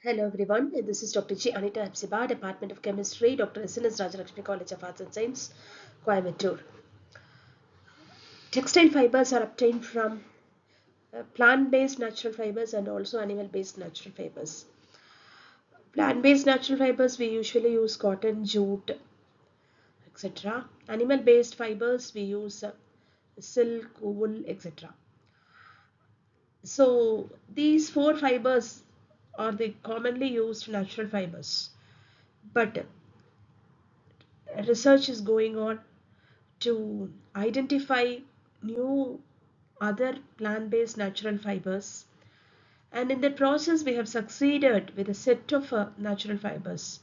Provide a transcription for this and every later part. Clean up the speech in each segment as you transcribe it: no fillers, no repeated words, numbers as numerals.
Hello everyone, this is Dr. G. Anita Epsiba, Department of Chemistry, Dr. S.N.S. Rajalakshmi College of Arts and Science, Coimbatore. Textile fibers are obtained from plant-based natural fibers and also animal-based natural fibers. Plant-based natural fibers we usually use cotton, jute, etc. Animal-based fibers we use silk, wool, etc. So these four fibers are the commonly used natural fibers. But research is going on to identify new other plant-based natural fibers, and in that process we have succeeded with a set of natural fibers.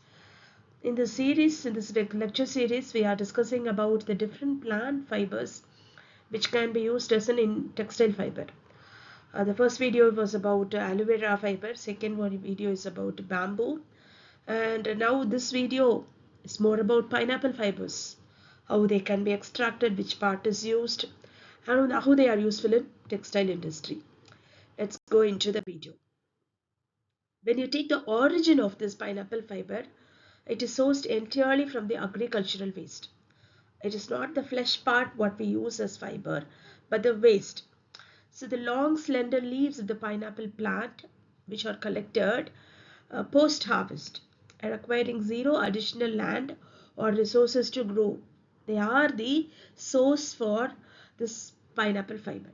In this lecture series, we are discussing about the different plant fibers which can be used as an in textile fiber. The first video was about aloe vera fiber, second one video is about bamboo, and now this video is more about pineapple fibers, how they can be extracted, which part is used, and how they are useful in textile industry. Let's go into the video. When you take the origin of this pineapple fiber, it is sourced entirely from the agricultural waste. It is not the flesh part what we use as fiber, but the waste. So the long slender leaves of the pineapple plant, which are collected post-harvest and requiring zero additional land or resources to grow. They are the source for this pineapple fiber.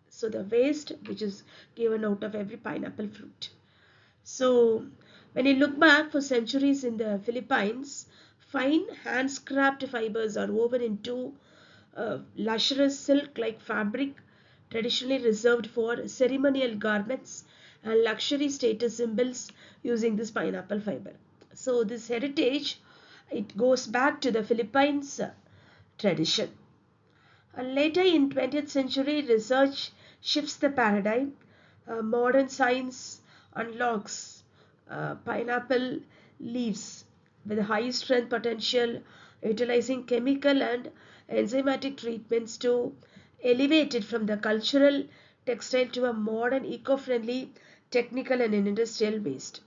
So the waste which is given out of every pineapple fruit. So when you look back for centuries in the Philippines, fine hand scraped fibers are woven into lustrous silk-like fabric traditionally reserved for ceremonial garments and luxury status symbols using this pineapple fiber. So this heritage, it goes back to the Philippines tradition. Later in 20th century, research shifts the paradigm. Modern science unlocks pineapple leaves with high strength potential, utilizing chemical and enzymatic treatments to elevate it from the cultural textile to a modern eco-friendly technical and industrial waste.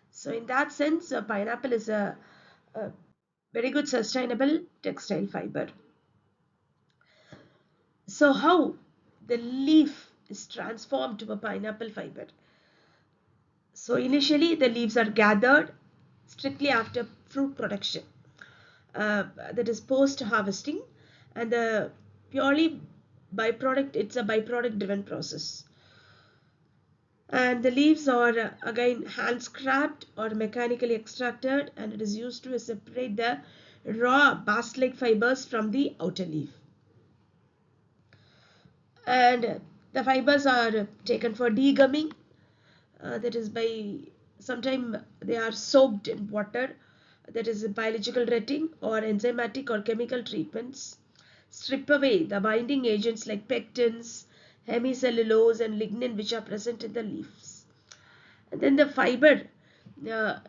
So in that sense, pineapple is a very good sustainable textile fiber. So how the leaf is transformed to a pineapple fiber? So initially the leaves are gathered strictly after fruit production, that is post harvesting, and the purely byproduct, it's a byproduct driven process. And the leaves are again hand scraped or mechanically extracted, and it is used to separate the raw bast like fibers from the outer leaf. And the fibers are taken for degumming, that is by sometime they are soaked in water, that is biological retting or enzymatic or chemical treatments strip away the binding agents like pectins, hemicellulose and lignin which are present in the leaves. And then the fiber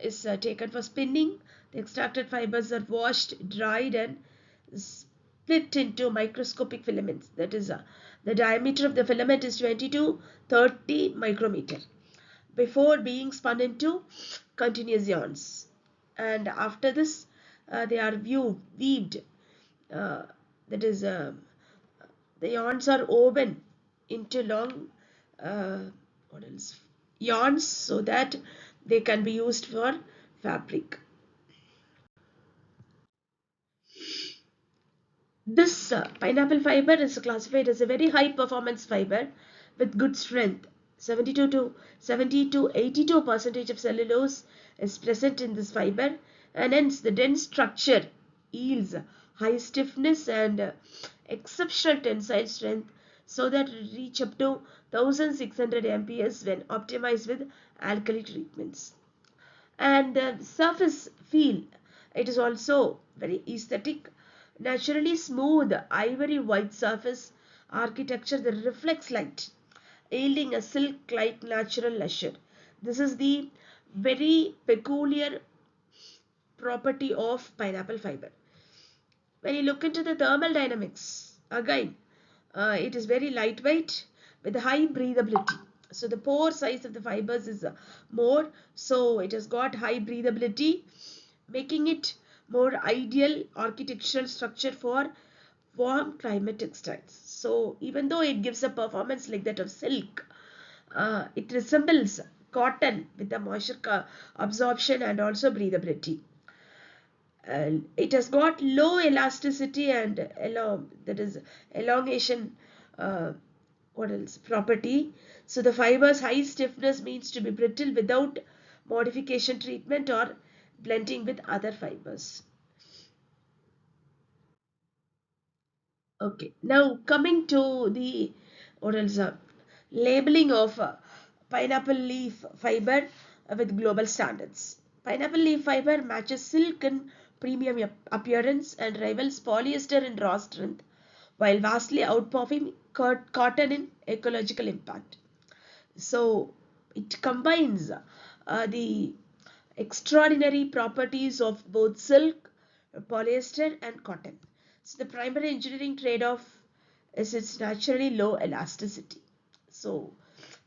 is taken for spinning. The extracted fibers are washed, dried and split into microscopic filaments. That is, the diameter of the filament is 20 to 30 micrometer before being spun into continuous yarns. And after this, they are weaved. Uh, that is, the yarns are woven into long uh, what else? Yarns so that they can be used for fabric. This pineapple fiber is classified as a very high performance fiber with good strength. 72 to 70 to 82 percentage of cellulose is present in this fiber, and hence the dense structure yields high stiffness and exceptional tensile strength, so that it reach up to 1600 MPa when optimized with alkali treatments. And the surface feel, it is also very aesthetic, naturally smooth ivory white surface architecture that reflects light, yielding a silk like natural luster. This is the very peculiar property of pineapple fiber. When you look into the thermal dynamics, again, it is very lightweight with high breathability. So the pore size of the fibers is more, so it has got high breathability, making it more ideal architectural structure for warm climate textiles. So even though it gives a performance like that of silk, it resembles cotton with the moisture absorption and also breathability. It has got low elasticity and that is elongation, uh, what else property. So the fiber's high stiffness means to be brittle without modification treatment or blending with other fibers. Okay, now coming to the what else labeling of pineapple leaf fiber with global standards. Pineapple leaf fiber matches silk in premium appearance and rivals polyester in raw strength, while vastly outperforming cotton in ecological impact. So it combines the extraordinary properties of both silk, polyester, and cotton. So the primary engineering trade-off is its naturally low elasticity. So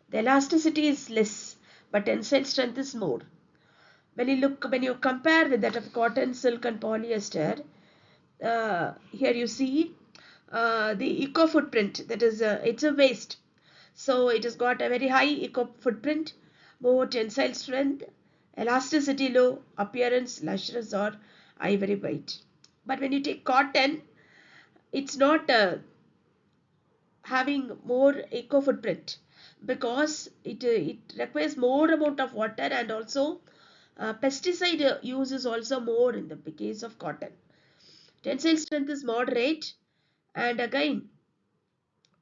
the elasticity is less, but tensile strength is more. When you compare with that of cotton, silk, and polyester, here you see the eco footprint. That is, it's a waste. So it has got a very high eco footprint, more tensile strength, elasticity low, appearance lustrous or ivory white. But when you take cotton, it's not having more eco footprint because it requires more amount of water, and also pesticide use is also more in the case of cotton. Tensile strength is moderate, and again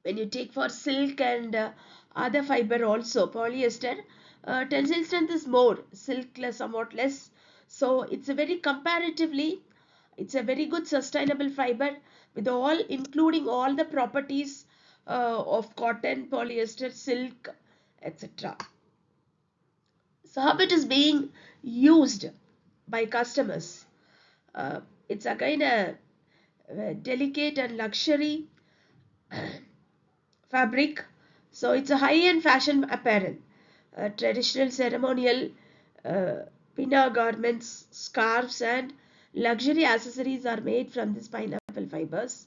when you take for silk and other fiber also polyester, tensile strength is more, silk less, somewhat less. So it's a very comparatively, it's a very good sustainable fiber with all, including all the properties of cotton, polyester, silk, etc. So how it is being used by customers? It's again a delicate and luxury fabric. So it's a high-end fashion apparel. Traditional ceremonial uh, pinna garments, scarves, and luxury accessories are made from this pineapple fibers.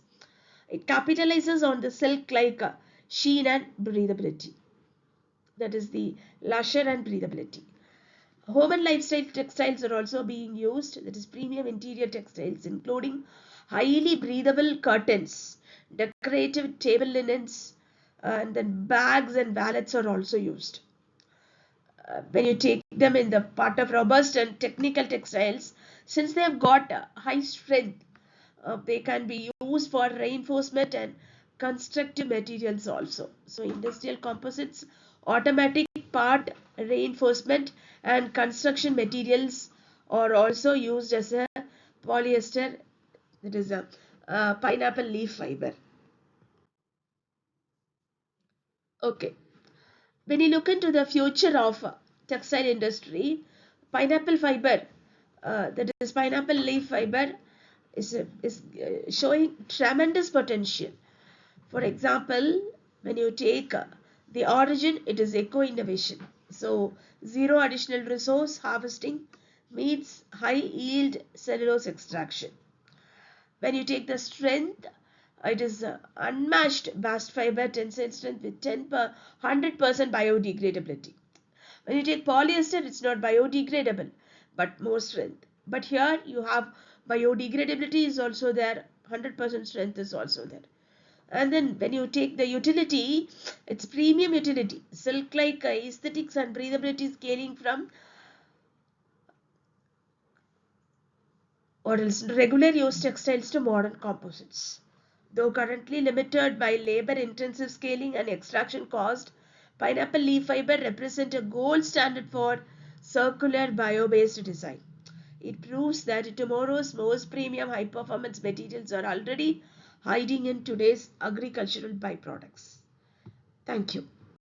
It capitalizes on the silk-like sheen and breathability. That is the lusher and breathability. Home and lifestyle textiles are also being used. That is premium interior textiles, including highly breathable curtains, decorative table linens, and then bags and wallets are also used. When you take them in the part of robust and technical textiles, since they have got high strength, they can be used for reinforcement and constructive materials also. So industrial composites, automatic part reinforcement, and construction materials are also used as a polyester, that is a pineapple leaf fiber. Okay, when you look into the future of textile industry, pineapple fiber, that is pineapple leaf fiber, is showing tremendous potential. For example, when you take the origin, it is eco innovation. So zero additional resource harvesting meets high yield cellulose extraction. When you take the strength, it is unmatched bast fiber tensile strength with 100% biodegradability. When you take polyester, it's not biodegradable but more strength. But here you have biodegradability is also there, 100% strength is also there. And then when you take the utility, it's premium utility, silk like aesthetics and breathability scaling from or else regular use textiles to modern composites. Though currently limited by labor intensive scaling and extraction cost, pineapple leaf fiber represent a gold standard for circular bio-based design. It proves that tomorrow's most premium high performance materials are already hiding in today's agricultural byproducts. Thank you.